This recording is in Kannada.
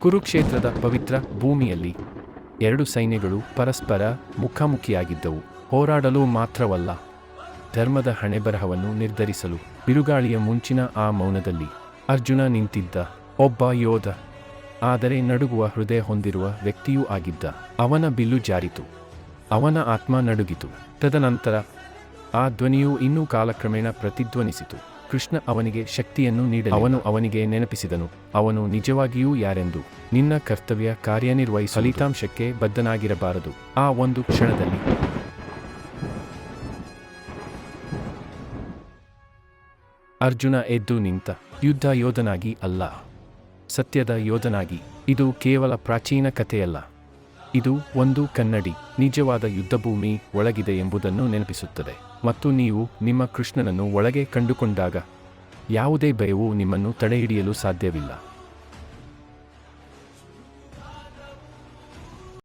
ಕುರುಕ್ಷೇತ್ರದ ಪವಿತ್ರ ಭೂಮಿಯಲ್ಲಿ ಎರಡು ಸೈನ್ಯಗಳು ಪರಸ್ಪರ ಮುಖಾಮುಖಿಯಾಗಿದ್ದವು. ಹೋರಾಡಲು ಮಾತ್ರವಲ್ಲ, ಧರ್ಮದ ಹಣೆಬರಹವನ್ನು ನಿರ್ಧರಿಸಲು. ಬಿರುಗಾಳಿಯ ಮುಂಚಿನ ಆ ಮೌನದಲ್ಲಿ ಅರ್ಜುನ ನಿಂತಿದ್ದ, ಒಬ್ಬ ಯೋಧ, ಆದರೆ ನಡುಗುವ ಹೃದಯ ಹೊಂದಿರುವ ವ್ಯಕ್ತಿಯೂ ಆಗಿದ್ದ. ಅವನ ಬಿಲ್ಲು ಜಾರಿತು, ಅವನ ಆತ್ಮ ನಡುಗಿತು. ತದನಂತರ ಆ ಧ್ವನಿಯು ಇನ್ನೂ ಕಾಲಕ್ರಮೇಣ ಪ್ರತಿಧ್ವನಿಸಿತು. ಕೃಷ್ಣ ಅವನಿಗೆ ಶಕ್ತಿಯನ್ನು ನೀಡಲಿ. ಅವನು ಅವನಿಗೆ ನೆನಪಿಸಿದನು, ಅವನು ನಿಜವಾಗಿಯೂ ಯಾರೆಂದು. ನಿನ್ನ ಕರ್ತವ್ಯ ಕಾರ್ಯನಿರ್ವಹಿಸಿ ಫಲಿತಾಂಶಕ್ಕೆ ಬದ್ಧನಾಗಿರಬಾರದು. ಆ ಒಂದು ಕ್ಷಣದಲ್ಲಿ ಅರ್ಜುನ ಎದ್ದು ನಿಂತ, ಯುದ್ಧ ಯೋಧನಾಗಿ ಅಲ್ಲ, ಸತ್ಯದ ಯೋಧನಾಗಿ. ಇದು ಕೇವಲ ಪ್ರಾಚೀನ ಕಥೆಯಲ್ಲ, ಇದು ಒಂದು ಕನ್ನಡಿ ನಿಜವಾದ ಯುದ್ಧಭೂಮಿ ಒಳಗಿದೆ ಎಂಬುದನ್ನು ನೆನಪಿಸುತ್ತದೆ. ಮತ್ತು ನೀವು ನಿಮ್ಮ ಕೃಷ್ಣನನ್ನು ಒಳಗೆ ಕಂಡುಕೊಂಡಾಗ ಯಾವುದೇ ಭಯವೂ ನಿಮ್ಮನ್ನು ತಡೆಹಿಡಿಯಲು ಸಾಧ್ಯವಿಲ್ಲ.